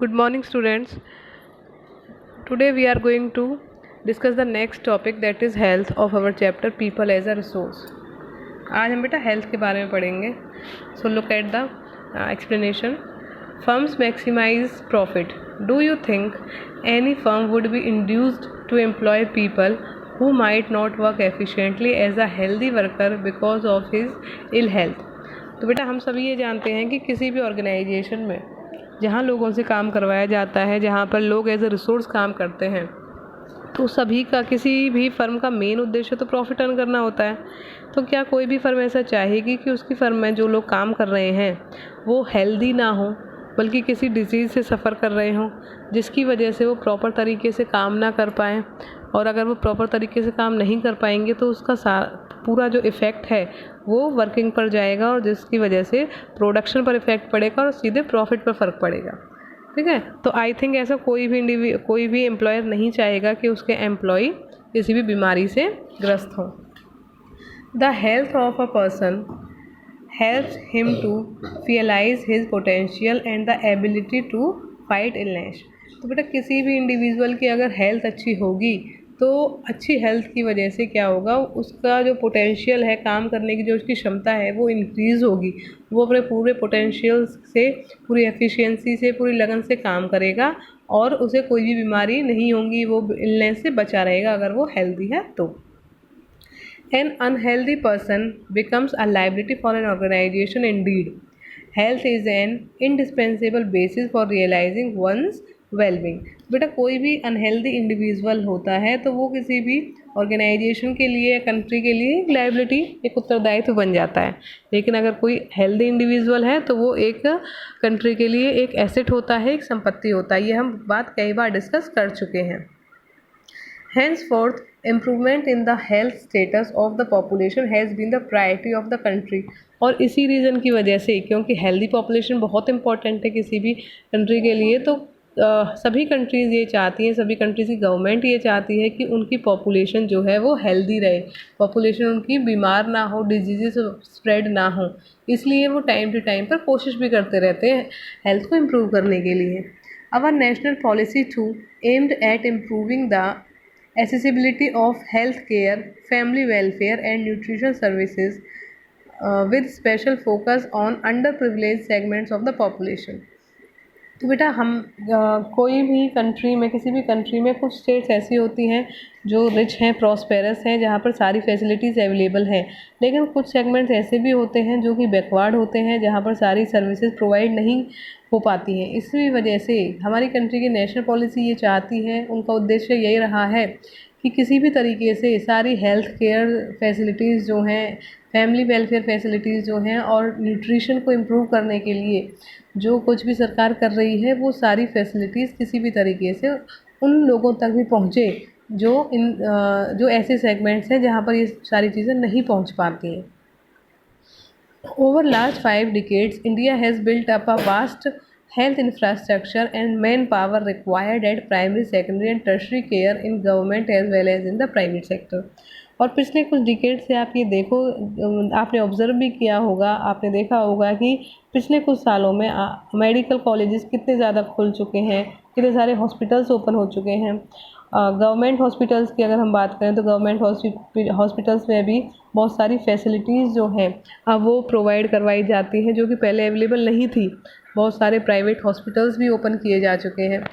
Good morning, students. Today we are going to discuss the next topic, that is health, of our chapter People as a Resource. आज हम बेटा health के बारे में पढ़ेंगे. So look at the explanation. Firms maximize profit. Do you think any firm would be induced to employ people who might not work efficiently as a healthy worker because of his ill health? तो बेटा हम सभी ये जानते हैं कि किसी भी ऑर्गेनाइजेशन में जहाँ लोगों से काम करवाया जाता है, जहाँ पर लोग एज ए रिसोर्स काम करते हैं, तो सभी का, किसी भी फर्म का मेन उद्देश्य तो प्रॉफिट अर्न करना होता है. तो क्या कोई भी फर्म ऐसा चाहेगी कि उसकी फर्म में जो लोग काम कर रहे हैं वो हेल्दी ना हो, बल्कि किसी डिजीज़ से सफ़र कर रहे हों, जिसकी वजह से वो प्रॉपर तरीके से काम ना कर पाएँ? और अगर वो प्रॉपर तरीके से काम नहीं कर पाएंगे तो उसका पूरा जो इफ़ेक्ट है वो वर्किंग पर जाएगा, और जिसकी वजह से प्रोडक्शन पर इफ़ेक्ट पड़ेगा और सीधे प्रॉफिट पर फ़र्क पड़ेगा. ठीक है. तो आई थिंक ऐसा कोई भी एम्प्लॉयर नहीं चाहेगा कि उसके एम्प्लॉय किसी भी बीमारी से ग्रस्त हों. The health of a person helps him to realize his potential and the ability to fight illness. तो बेटा किसी भी इंडिविजुअल की अगर हेल्थ अच्छी होगी तो अच्छी हेल्थ की वजह से क्या होगा, उसका जो पोटेंशियल है काम करने की, जो उसकी क्षमता है वो इंक्रीज़ होगी. वो अपने पूरे पोटेंशियल से, पूरी एफिशिएंसी से, पूरी लगन से काम करेगा और उसे कोई भी बीमारी नहीं होगी, वो इलनेस से बचा रहेगा अगर वो हेल्दी है तो. An unhealthy person becomes a liability for an organization indeed. Health is an indispensable basis for realizing one's well-being. बेटा कोई भी अनहेल्दी इंडिविजुअल होता है तो वो किसी भी ऑर्गेनाइजेशन के लिए या कंट्री के लिए एक लाइबिलिटी, एक उत्तरदायित्व बन जाता है. लेकिन अगर कोई हेल्दी इंडिविजुअल है तो वो एक कंट्री के लिए एक एसेट होता है, एक संपत्ति होता है. ये हम बात कई बार डिस्कस कर चुके हैं. Henceforth, improvement in the health status of the population has been the priority of the country. और इसी रीज़न की वजह से, क्योंकि हेल्दी पॉपुलेशन बहुत इंपॉर्टेंट है किसी भी कंट्री के लिए, तो सभी कंट्रीज़ ये चाहती हैं, सभी कंट्रीज़ की गवर्नमेंट ये चाहती है कि उनकी पॉपुलेशन जो है वो हेल्दी रहे, पॉपुलेशन उनकी बीमार ना हो, डिजीज़ स्प्रेड ना हो. इसलिए वो टाइम टू टाइम पर कोशिश भी करते रहते हैं हेल्थ को इम्प्रूव करने के लिए. Our national policy too aimed at improving the accessibility of health care, family welfare and nutrition services with special focus on underprivileged segments of the population. तो बेटा हम कोई भी कंट्री में, किसी भी कंट्री में कुछ स्टेट्स ऐसी होती हैं जो रिच हैं, प्रॉस्पेरस हैं, जहाँ पर सारी फैसिलिटीज़ अवेलेबल हैं. लेकिन कुछ सेगमेंट्स ऐसे भी होते हैं जो कि बैकवर्ड होते हैं, जहाँ पर सारी सर्विसेज प्रोवाइड नहीं हो पाती हैं. इसी वजह से हमारी कंट्री की नेशनल पॉलिसी ये चाहती है, उनका उद्देश्य यही रहा है कि किसी भी तरीके से सारी हेल्थ केयर फैसिलिटीज़ जो हैं, फैमिली वेलफेयर फैसिलिटीज़ जो हैं, और न्यूट्रिशन को इम्प्रूव करने के लिए जो कुछ भी सरकार कर रही है, वो सारी फैसिलिटीज़ किसी भी तरीके से उन लोगों तक भी पहुँचे जो ऐसे सेगमेंट्स हैं जहाँ पर ये सारी चीज़ें नहीं पहुँच पाती हैं. Over last 5 decades, India has built up a vast health infrastructure and manpower required at primary, secondary and tertiary care in government as well as in the private sector. और पिछले कुछ डिकेड से आप ये देखो, आपने ऑब्ज़र्व भी किया होगा, आपने देखा होगा कि पिछले कुछ सालों में मेडिकल कॉलेजेस कितने ज़्यादा खुल चुके हैं, कितने सारे हॉस्पिटल्स ओपन हो चुके हैं. गवर्नमेंट हॉस्पिटल्स की अगर हम बात करें तो गवर्नमेंट हॉस्पिटल्स में भी बहुत सारी फैसिलिटीज़ जो हैं अब वो प्रोवाइड करवाई जाती हैं, जो कि पहले अवेलेबल नहीं थी. बहुत सारे प्राइवेट हॉस्पिटल्स भी ओपन किए जा चुके हैं.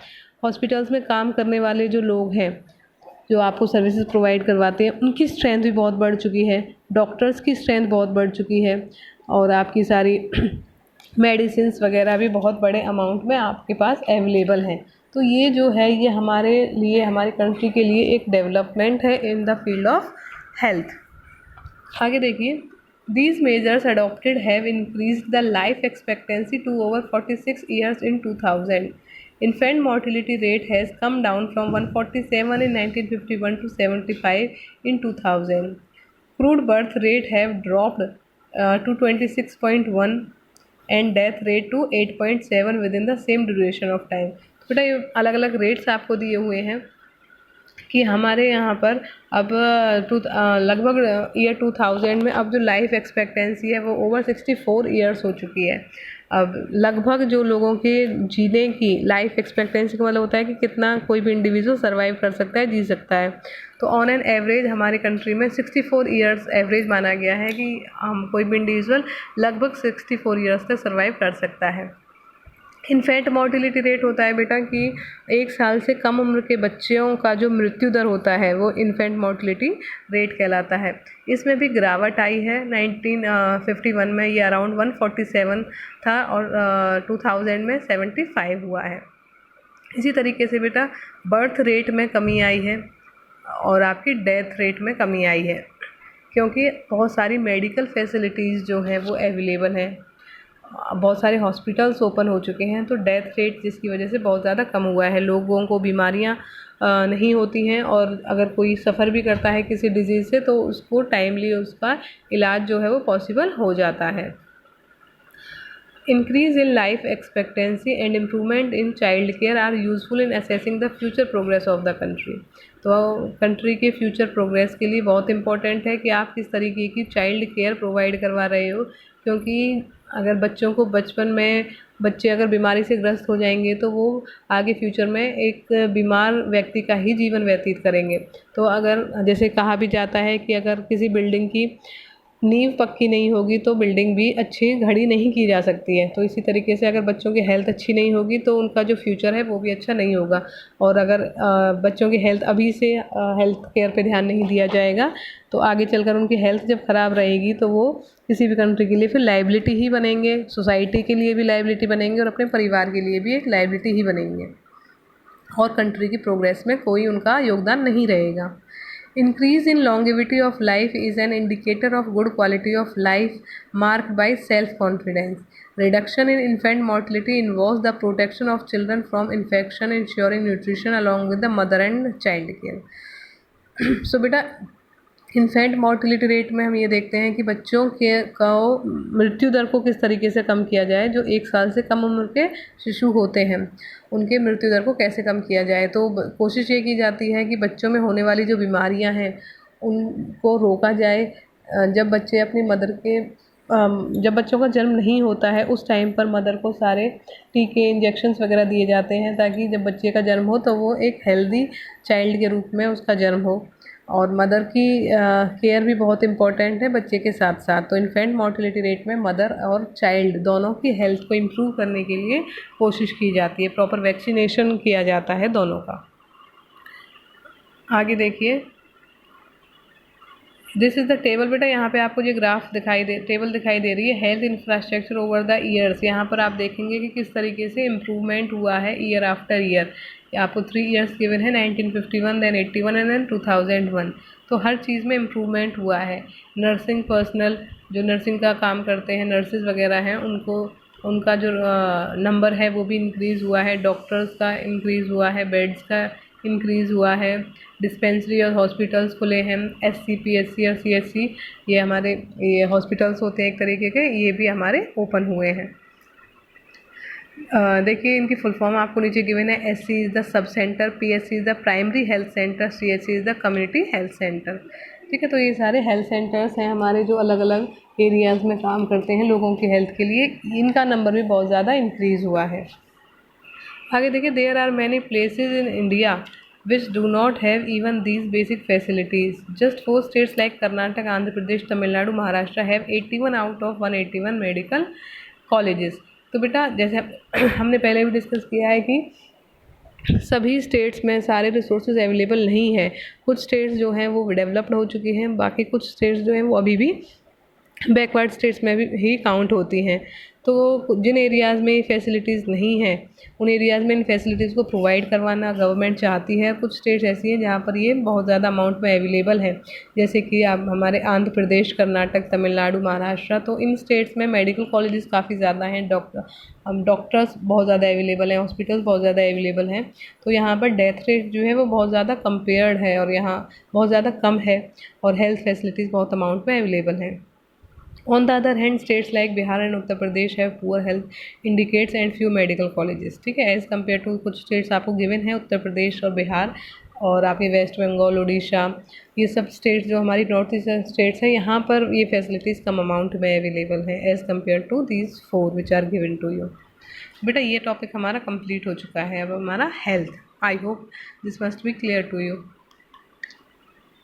हॉस्पिटल्स में काम करने वाले जो लोग हैं, जो आपको सर्विसेज प्रोवाइड करवाते हैं, उनकी स्ट्रेंथ भी बहुत बढ़ चुकी है, डॉक्टर्स की स्ट्रेंथ बहुत बढ़ चुकी है, और आपकी सारी मेडिसिन्स वगैरह भी बहुत बड़े अमाउंट में आपके पास अवेलेबल हैं. तो ये जो है, ये हमारे लिए, हमारी कंट्री के लिए एक डेवलपमेंट है in the field of health. आगे देखिए. These measures adopted have increased the life expectancy to over 46 years in 2000. Infant mortality rate has come down from 147 in 1951 to 75 in 2000. Crude birth rate have dropped to 26.1 and death rate to 8.7 within the same duration of time. बेटा ये अलग अलग rates आपको दिए हुए हैं कि हमारे यहाँ पर अब लगभग ईयर 2000 में अब जो लाइफ एक्सपेक्टेंसी है वो ओवर 64 ईयर्स हो चुकी है. अब लगभग जो लोगों के जीने की लाइफ एक्सपेक्टेंसी का मतलब होता है कि कितना कोई भी इंडिविजुअल सर्वाइव कर सकता है, जी सकता है। तो ऑन एन एवरेज हमारी कंट्री में 64 ईयर्स एवरेज माना गया है कि हम कोई भी इंडिविजुअल लगभग 64 ईयर्स तक सर्वाइव कर सकता है। इन्फेंट मोर्टिलिटी रेट होता है बेटा कि 1 साल से कम उम्र के बच्चों का जो मृत्यु दर होता है वो इन्फेंट मोर्टिलिटी रेट कहलाता है। इसमें भी गिरावट आई है। 1951 में ये अराउंड 147 था और 2000 में 75 हुआ है। इसी तरीके से बेटा बर्थ रेट में कमी आई है और आपकी डेथ रेट में कमी आई है, क्योंकि बहुत सारी मेडिकल फैसिलिटीज़ जो हैं वो अवेलेबल हैं, बहुत सारे हॉस्पिटल्स ओपन हो चुके हैं, तो डेथ रेट जिसकी वजह से बहुत ज़्यादा कम हुआ है। लोगों को बीमारियां नहीं होती हैं और अगर कोई सफ़र भी करता है किसी डिजीज़ से तो उसको टाइमली उसका इलाज जो है वो पॉसिबल हो जाता है। Increase in life expectancy and improvement in child care are useful in assessing the future progress of the country। तो कंट्री के फ्यूचर प्रोग्रेस के लिए बहुत इम्पोर्टेंट है कि आप किस तरीके की चाइल्ड केयर प्रोवाइड करवा रहे हो, क्योंकि अगर बच्चों को बचपन में बच्चे अगर बीमारी से ग्रस्त हो जाएंगे तो वो आगे फ्यूचर में एक बीमार व्यक्ति का ही जीवन व्यतीत करेंगे। तो अगर जैसे कहा भी जाता है कि अगर किसी बिल्डिंग की नींव पक्की नहीं होगी तो बिल्डिंग भी अच्छी खड़ी नहीं की जा सकती है। तो इसी तरीके से अगर बच्चों की हेल्थ अच्छी नहीं होगी तो उनका जो फ्यूचर है वो भी अच्छा नहीं होगा। और अगर बच्चों की हेल्थ अभी से हेल्थ केयर पे ध्यान नहीं दिया जाएगा तो आगे चलकर उनकी हेल्थ जब ख़राब रहेगी तो वो किसी भी कंट्री के लिए फिर लाइबिलिटी ही बनेंगे, सोसाइटी के लिए भी लाइबिलिटी बनेंगे और अपने परिवार के लिए भी एक लाइबिलिटी ही बनेंगे और कंट्री की प्रोग्रेस में कोई उनका योगदान नहीं रहेगा। Increase in longevity of life is an indicator of good quality of life marked by self-confidence. Reduction in infant mortality involves the protection of children from infection, ensuring nutrition along with the mother and child care. So बेटा infant mortality rate में हम ये देखते हैं कि बच्चों के को मृत्यु दर को किस तरीके से कम किया जाए। जो 1 साल से कम उम्र के शिशु होते हैं उनके मृत्यु दर को कैसे कम किया जाए, तो कोशिश ये की जाती है कि बच्चों में होने वाली जो बीमारियां हैं उनको रोका जाए। जब बच्चे अपनी मदर के जब बच्चों का जन्म नहीं होता है उस टाइम पर मदर को सारे टीके इंजेक्शंस वगैरह दिए जाते हैं ताकि जब बच्चे का जन्म हो तो वो एक हेल्दी चाइल्ड के रूप में उसका जन्म हो। और मदर की केयर भी बहुत इम्पॉर्टेंट है बच्चे के साथ साथ। तो इन्फेंट मोर्टिलिटी रेट में मदर और चाइल्ड दोनों की हेल्थ को इम्प्रूव करने के लिए कोशिश की जाती है, प्रॉपर वैक्सीनेशन किया जाता है दोनों का। आगे देखिए, दिस इज़ द टेबल। बेटा यहाँ पे आपको ये ग्राफ टेबल दिखाई दे रही है, health infrastructure over the years. यहाँ पर आप देखेंगे कि किस तरीके से इम्प्रूवमेंट हुआ है ईयर आफ्टर ईयर। आपको 3 ईयर्स गिवन है, 1951, देन 81 एंड देन 2001। तो हर चीज़ में इम्प्रूवमेंट हुआ है। नर्सिंग पर्सनल जो नर्सिंग का काम करते हैं, नर्सिस वगैरह हैं, उनका जो नंबर है वो भी इंक्रीज़ हुआ है। डॉक्टर्स का इंक्रीज़ हुआ है, बेड्स का इंक्रीज़ हुआ है, डिस्पेंसरी और हॉस्पिटल्स खुले हैं। SC, PSC और CSC ये हमारे हॉस्पिटल्स होते हैं एक तरीके के, ये भी हमारे ओपन हुए हैं। देखिए इनकी फुल फॉर्म आपको नीचे गिवन है। SC is the sub centre, PSC is the primary health centre, CSC is the community health centre. ठीक है, तो ये सारे हेल्थ सेंटर्स हैं हमारे जो अलग अलग एरियाज़ में काम करते हैं लोगों की हेल्थ के लिए। इनका नंबर भी बहुत ज़्यादा इंक्रीज़ हुआ है। आगे देखिए, there are many places in India which do not have even these basic facilities. Just 4 states like Karnataka, Andhra Pradesh, Tamil Nadu, Maharashtra have 81 out of 181 medical colleges. तो बेटा जैसे हमने पहले भी डिस्कस किया है कि सभी स्टेट्स में सारे रिसोर्सेज अवेलेबल नहीं है। कुछ स्टेट्स जो हैं वो डेवलप्ड हो चुकी हैं, बाकी कुछ स्टेट्स जो हैं वो अभी भी बैकवर्ड स्टेट्स में भी ही काउंट होती हैं। तो जिन एरियाज़ में फैसिलिटीज़ नहीं हैं उन एरियाज़ में इन फैसिलिटीज़ को प्रोवाइड करवाना गवर्नमेंट चाहती है। कुछ स्टेट्स ऐसी हैं जहाँ पर ये बहुत ज़्यादा अमाउंट में अवेलेबल है, जैसे कि आप हमारे आंध्र प्रदेश, कर्नाटक, तमिलनाडु, महाराष्ट्र। तो इन स्टेट्स में मेडिकल कॉलेजेस काफ़ी ज़्यादा हैं, डॉक्टर्स बहुत ज़्यादा अवेलेबल हैं, हॉस्पिटल्स बहुत ज़्यादा अवेलेबल हैं। तो यहाँ पर डेथ रेट जो है वो बहुत ज़्यादा कंपेयर्ड है और यहाँ बहुत ज़्यादा कम है और हेल्थ फैसिलिटीज़ बहुत अमाउंट में अवेलेबल हैं। On the other hand, states like Bihar and Uttar Pradesh have poor health indicates and few medical colleges। ठीक है, एज़ कम्पेयर टू कुछ स्टेट्स आपको गिवन है उत्तर प्रदेश और बिहार, और आपके वेस्ट बंगाल, उड़ीसा, ये सब स्टेट्स जो हमारी नॉर्थ ईस्टर्न स्टेट्स हैं, यहाँ पर ये फैसिलिटीज़ कम अमाउंट में अवेलेबल है as compare to these 4 which are given to you. बेटा ये टॉपिक हमारा कंप्लीट हो चुका है। अब हमारा health. I hope this must be clear to you.